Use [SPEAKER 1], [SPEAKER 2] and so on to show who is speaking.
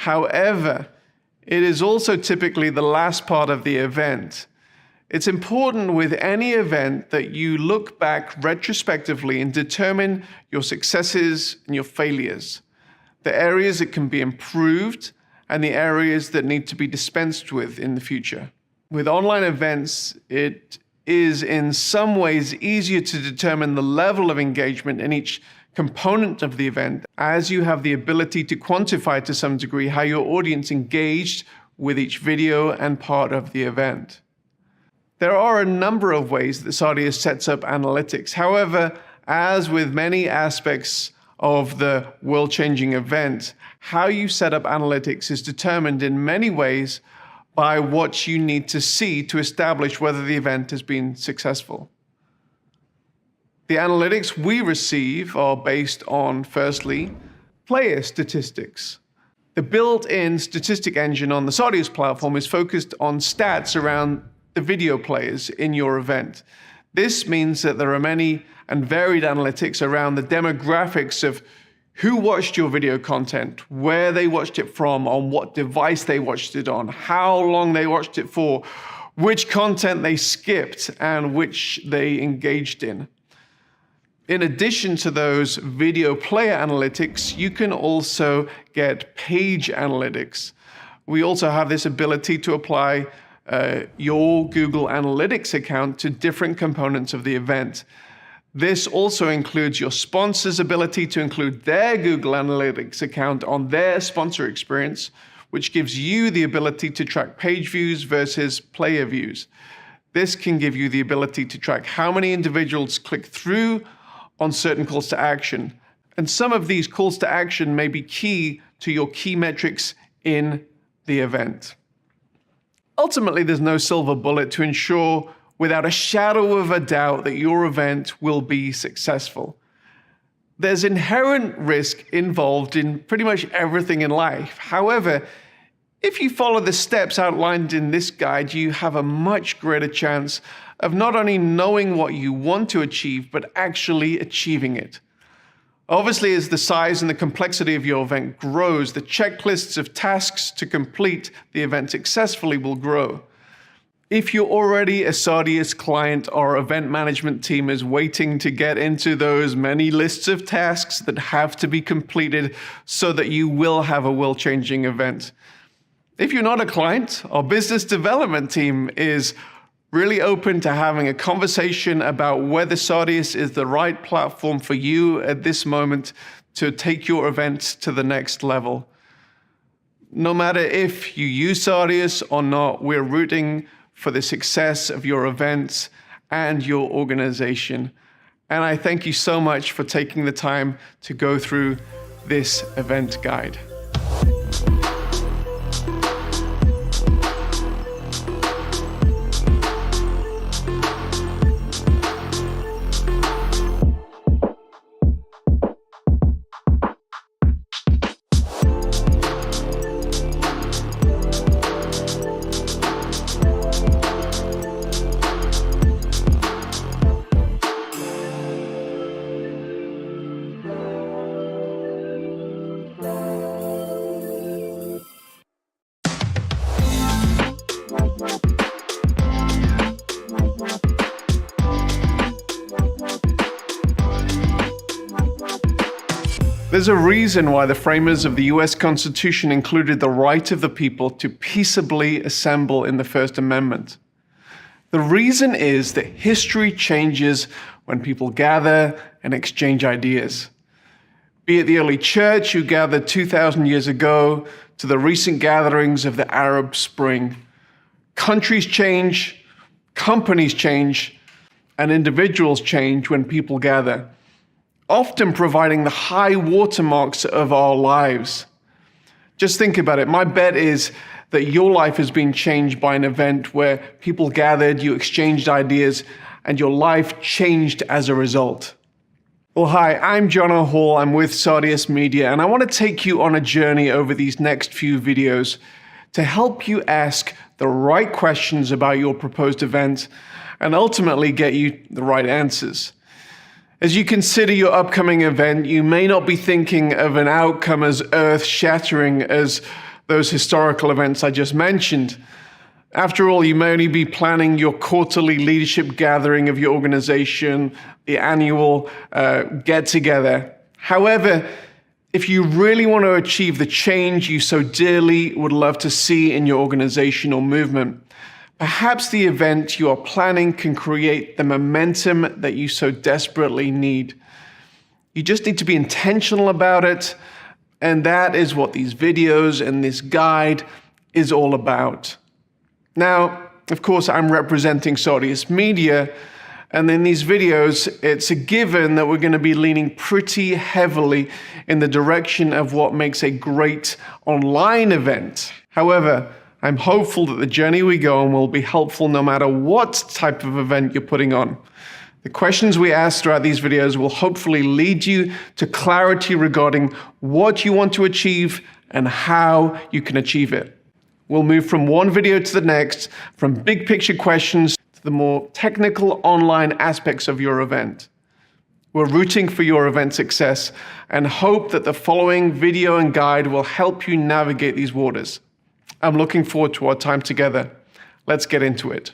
[SPEAKER 1] However, it is also typically the last part of the event. It's important with any event that you look back retrospectively and determine your successes and your failures, the areas that can be improved and the areas that need to be dispensed with in the future. With online events, it is in some ways easier to determine the level of engagement in each component of the event, as you have the ability to quantify to some degree how your audience engaged with each video and part of the event. There are a number of ways that Sardius sets up analytics. However, as with many aspects of the world-changing event, how you set up analytics is determined in many ways by what you need to see to establish whether the event has been successful. The analytics we receive are based on, firstly, player statistics. The built-in statistic engine on the Sardius platform is focused on stats around the video players in your event. This means that there are many and varied analytics around the demographics of who watched your video content, where they watched it from, on what device they watched it on, how long they watched it for, which content they skipped, and which they engaged in. In addition to those video player analytics, you can also get page analytics. We also have this ability to apply your Google Analytics account to different components of the event. This also includes your sponsor's ability to include their Google Analytics account on their sponsor experience, which gives you the ability to track page views versus player views. This can give you the ability to track how many individuals click through on certain calls to action. And some of these calls to action may be key to your key metrics in the event. Ultimately, there's no silver bullet to ensure without a shadow of a doubt that your event will be successful. There's inherent risk involved in pretty much everything in life. However, if you follow the steps outlined in this guide, you have a much greater chance of not only knowing what you want to achieve, but actually achieving it. Obviously, as the size and the complexity of your event grows, the checklists of tasks to complete the event successfully will grow. If you're already a Sardius client, our event management team is waiting to get into those many lists of tasks that have to be completed so that you will have a world-changing event. If you're not a client, our business development team is really open to having a conversation about whether Sardius is the right platform for you at this moment to take your event to the next level. No matter if you use Sardius or not, we're rooting for the success of your events and your organization. And I thank you so much for taking the time to go through this event guide. There's a reason why the framers of the US Constitution included the right of the people to peaceably assemble in the First Amendment. The reason is that history changes when people gather and exchange ideas. Be it the early church who gathered 2,000 years ago to the recent gatherings of the Arab Spring. Countries change, companies change, and individuals change when people gather, often providing the high watermarks of our lives. Just think about it. My bet is that your life has been changed by an event where people gathered, you exchanged ideas, and your life changed as a result. Well, hi, I'm Jono Hall. I'm with Sardius Media, and I want to take you on a journey over these next few videos to help you ask the right questions about your proposed event and ultimately get you the right answers. As you consider your upcoming event, you may not be thinking of an outcome as earth-shattering as those historical events I just mentioned. After all, you may only be planning your quarterly leadership gathering of your organization, the annual get-together. However, if you really want to achieve the change you so dearly would love to see in your organization or movement, perhaps the event you are planning can create the momentum that you so desperately need. You just need to be intentional about it, and that is what these videos and this guide is all about. Now, of course, I'm representing Sardius Media, and in these videos, it's a given that we're going to be leaning pretty heavily in the direction of what makes a great online event. However, I'm hopeful that the journey we go on will be helpful no matter what type of event you're putting on. The questions we ask throughout these videos will hopefully lead you to clarity regarding what you want to achieve and how you can achieve it. We'll move from one video to the next, from big picture questions to the more technical online aspects of your event. We're rooting for your event success and hope that the following video and guide will help you navigate these waters. I'm looking forward to our time together. Let's get into it.